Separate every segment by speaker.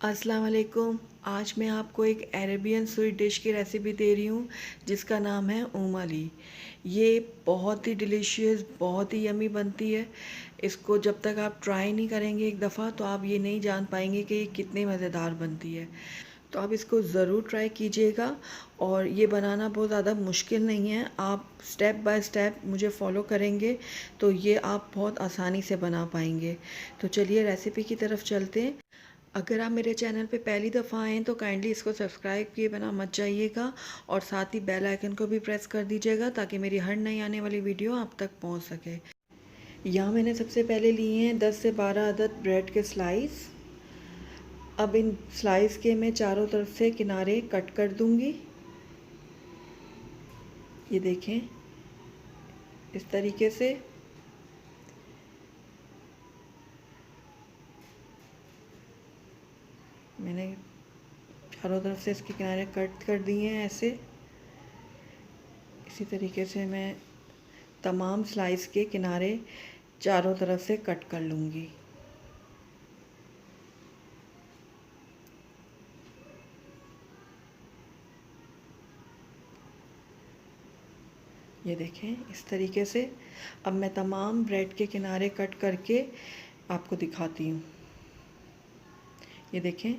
Speaker 1: अस्सलाम वालेकुम। आज मैं आपको एक अरेबियन स्वीट डिश की रेसिपी दे रही हूँ जिसका नाम है ओमाली। ये बहुत ही डिलीशियस, बहुत ही यमी बनती है। इसको जब तक आप ट्राई नहीं करेंगे एक दफ़ा तो आप ये नहीं जान पाएंगे कि ये कितनी मज़ेदार बनती है। तो आप इसको ज़रूर ट्राई कीजिएगा और ये बनाना बहुत ज़्यादा मुश्किल नहीं है। आप स्टेप बाय स्टेप मुझे फॉलो करेंगे तो ये आप बहुत आसानी से बना पाएंगे। तो चलिए रेसिपी की तरफ चलते हैं। अगर आप मेरे चैनल पे पहली दफ़ा आएँ तो काइंडली इसको सब्सक्राइब किए बिना मत जाइएगा और साथ ही बेल आइकन को भी प्रेस कर दीजिएगा ताकि मेरी हर नई आने वाली वीडियो आप तक पहुंच सके। यहाँ मैंने सबसे पहले लिए हैं 10 से 12 अदद ब्रेड के स्लाइस। अब इन स्लाइस के मैं चारों तरफ से किनारे कट कर दूंगी। ये देखें, इस तरीके से। मैंने चारों तरफ से इसके किनारे कट कर दिए हैं ऐसे। इसी तरीके से मैं तमाम स्लाइस के किनारे चारों तरफ से कट कर लूँगी। ये देखें, इस तरीके से। अब मैं तमाम ब्रेड के किनारे कट करके आपको दिखाती हूँ। ये देखें,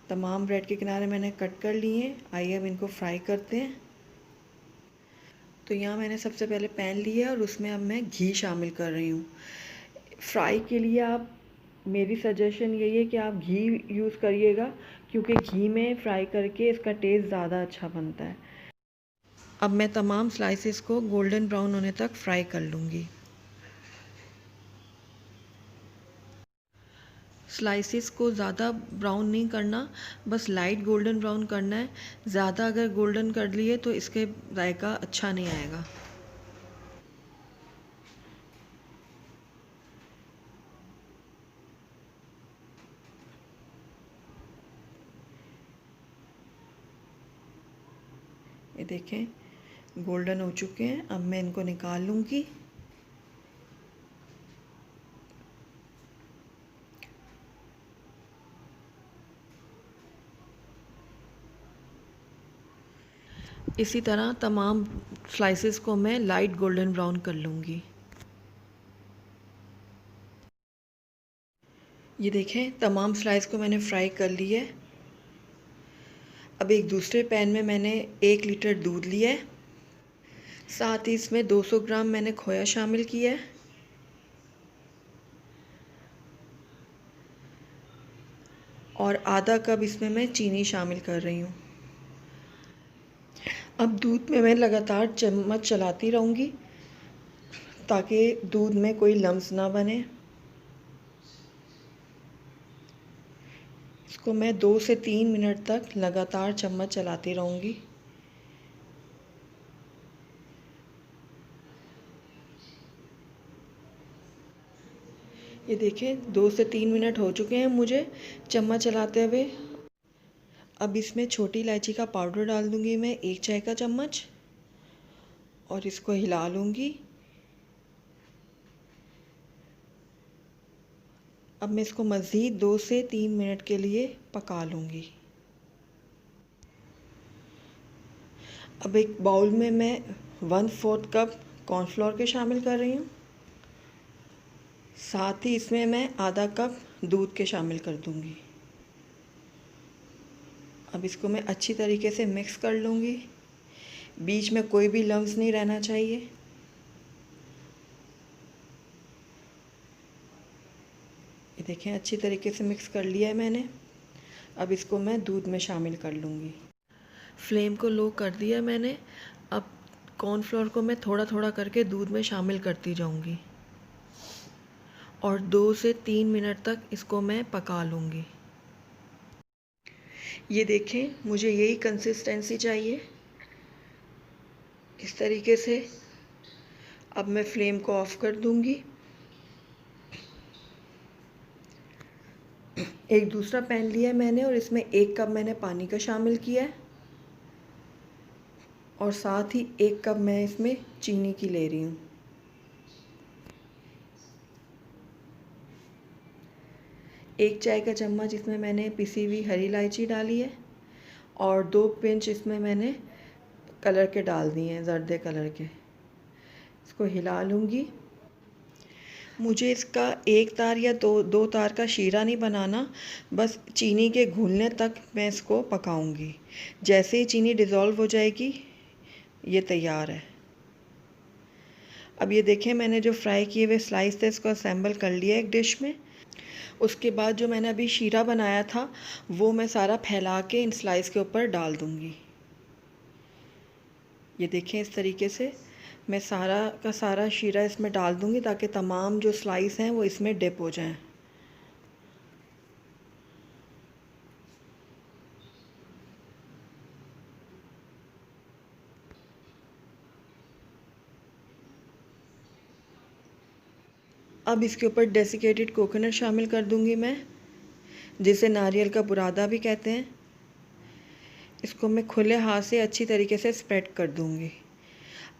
Speaker 1: तमाम ब्रेड के किनारे मैंने कट कर लिए। आइए अब इनको फ्राई करते हैं। तो यहाँ मैंने सबसे पहले पैन लिया और उसमें अब मैं घी शामिल कर रही हूँ। फ्राई के लिए आप, मेरी सजेशन यही है कि आप घी यूज़ करिएगा क्योंकि घी में फ्राई करके इसका टेस्ट ज़्यादा अच्छा बनता है। अब मैं तमाम स्लाइसेस को गोल्डन ब्राउन होने तक फ्राई कर लूँगी। स्लाइसेस को ज़्यादा ब्राउन नहीं करना, बस लाइट गोल्डन ब्राउन करना है। ज़्यादा अगर गोल्डन कर लिए तो इसके जायका अच्छा नहीं आएगा। ये देखें, गोल्डन हो चुके हैं। अब मैं इनको निकाल लूँगी। इसी तरह तमाम स्लाइसेस को मैं लाइट गोल्डन ब्राउन कर लूँगी। ये देखें, तमाम स्लाइस को मैंने फ्राई कर लिया है। अब एक दूसरे पैन में मैंने 1 लीटर दूध लिया है। साथ ही इसमें 200 ग्राम मैंने खोया शामिल किया है और आधा कप इसमें मैं चीनी शामिल कर रही हूँ। अब दूध में मैं लगातार चम्मच चलाती रहूँगी ताकि दूध में कोई लम्स ना बने। इसको मैं 2 से 3 मिनट तक लगातार चम्मच चलाती रहूँगी। ये देखें, 2 से 3 मिनट हो चुके हैं मुझे चम्मच चलाते हुए। अब इसमें छोटी इलायची का पाउडर डाल दूँगी मैं 1 चाय का चम्मच और इसको हिला लूँगी। अब मैं इसको मज़ीद 2 से 3 मिनट के लिए पका लूँगी। अब एक बाउल में मैं 1/4 कप कॉर्नफ्लोर के शामिल कर रही हूँ। साथ ही इसमें मैं आधा कप दूध के शामिल कर दूँगी। अब इसको मैं अच्छी तरीके से मिक्स कर लूँगी। बीच में कोई भी लम्स नहीं रहना चाहिए। ये देखें, अच्छी तरीके से मिक्स कर लिया है मैंने। अब इसको मैं दूध में शामिल कर लूँगी। फ्लेम को लो कर दिया मैंने। अब कॉर्नफ्लोर को मैं थोड़ा थोड़ा करके दूध में शामिल करती जाऊँगी और 2 से 3 मिनट तक इसको मैं पका लूँगी। ये देखें, मुझे यही कंसिस्टेंसी चाहिए, इस तरीके से। अब मैं फ्लेम को ऑफ़ कर दूँगी। एक दूसरा पैन लिया है मैंने और इसमें 1 कप मैंने पानी का शामिल किया है और साथ ही 1 कप मैं इसमें चीनी की ले रही हूँ। 1 चाय का चम्मच इसमें मैंने पिसी हुई हरी इलायची डाली है और 2 पिंच इसमें मैंने कलर के डाल दिए हैं, ज़र्दे कलर के। इसको हिला लूँगी। मुझे इसका 1 तार या दो तार का शीरा नहीं बनाना, बस चीनी के घुलने तक मैं इसको पकाऊंगी। जैसे ही चीनी डिज़ोल्व हो जाएगी, ये तैयार है। अब ये देखें, मैंने जो फ्राई किए हुए स्लाइस थे इसको असेंबल कर लिया एक डिश में। उसके बाद जो मैंने अभी शीरा बनाया था वो मैं सारा फैला के इन स्लाइस के ऊपर डाल दूँगी। ये देखें, इस तरीके से मैं सारा का सारा शीरा इसमें डाल दूँगी ताकि तमाम जो स्लाइस हैं वो इसमें डिप हो जाएं। अब इसके ऊपर डेसिकेटेड कोकोनट शामिल कर दूँगी मैं, जिसे नारियल का बुरादा भी कहते हैं। इसको मैं खुले हाथ से अच्छी तरीके से स्प्रेड कर दूँगी।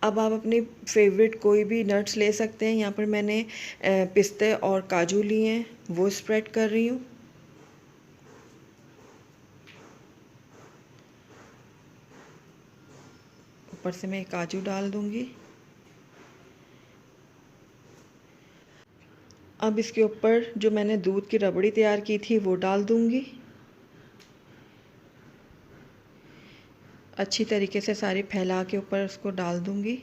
Speaker 1: अब आप अपनी फेवरेट कोई भी नट्स ले सकते हैं। यहाँ पर मैंने पिस्ते और काजू लिए हैं, वो स्प्रेड कर रही हूँ। ऊपर से मैं काजू डाल दूँगी। अब इसके ऊपर जो मैंने दूध की रबड़ी तैयार की थी वो डाल दूँगी। अच्छी तरीके से सारी फैला के ऊपर उसको डाल दूँगी।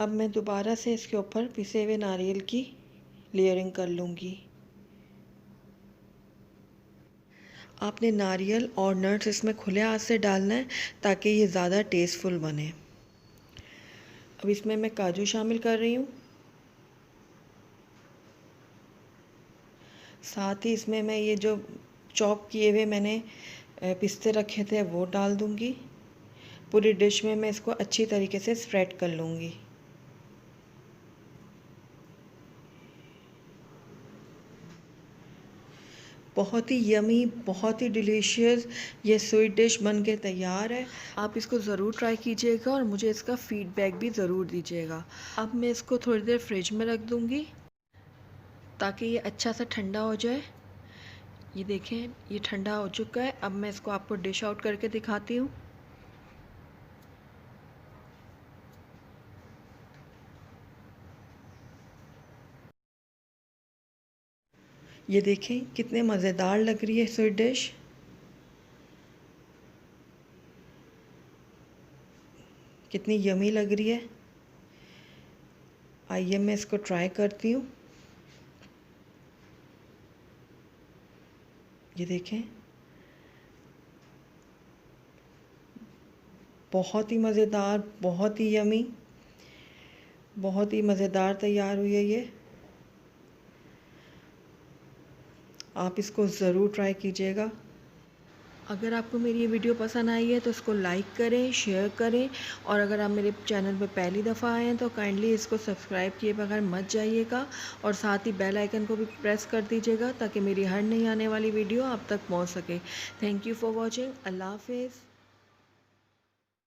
Speaker 1: अब मैं दोबारा से इसके ऊपर पिसे हुए नारियल की लेयरिंग कर लूँगी। आपने नारियल और नट्स इसमें खुले हाथ से डालना है ताकि ये ज़्यादा टेस्टफुल बने। अब इसमें मैं काजू शामिल कर रही हूँ। साथ ही इसमें मैं ये जो चॉप किए हुए मैंने पिस्ते रखे थे वो डाल दूँगी। पूरी डिश में मैं इसको अच्छी तरीके से स्प्रेड कर लूँगी। बहुत ही यमी, बहुत ही डिलीशियस ये स्वीट डिश बन के तैयार है। आप इसको ज़रूर ट्राई कीजिएगा और मुझे इसका फ़ीडबैक भी ज़रूर दीजिएगा। अब मैं इसको थोड़ी देर फ्रिज में रख दूँगी ताकि ये अच्छा सा ठंडा हो जाए। ये देखें, ये ठंडा हो चुका है। अब मैं इसको आपको डिश आउट करके दिखाती हूँ। ये देखें कितने मज़ेदार लग रही है स्वीट डिश। कितनी यमी लग रही है। आइए मैं इसको ट्राई करती हूँ। ये देखें, बहुत ही मज़ेदार, बहुत ही यमी, बहुत ही मज़ेदार तैयार हुई है ये। आप इसको ज़रूर ट्राई कीजिएगा। अगर आपको मेरी ये वीडियो पसंद आई है तो इसको लाइक करें, शेयर करें और अगर आप मेरे चैनल पर पहली दफ़ा आए हैं तो काइंडली इसको सब्सक्राइब किए बगैर मत जाइएगा और साथ ही बेल आइकन को भी प्रेस कर दीजिएगा ताकि मेरी हर नई आने वाली वीडियो आप तक पहुंच सके। Thank you for watching. अल्लाह हाफिज़।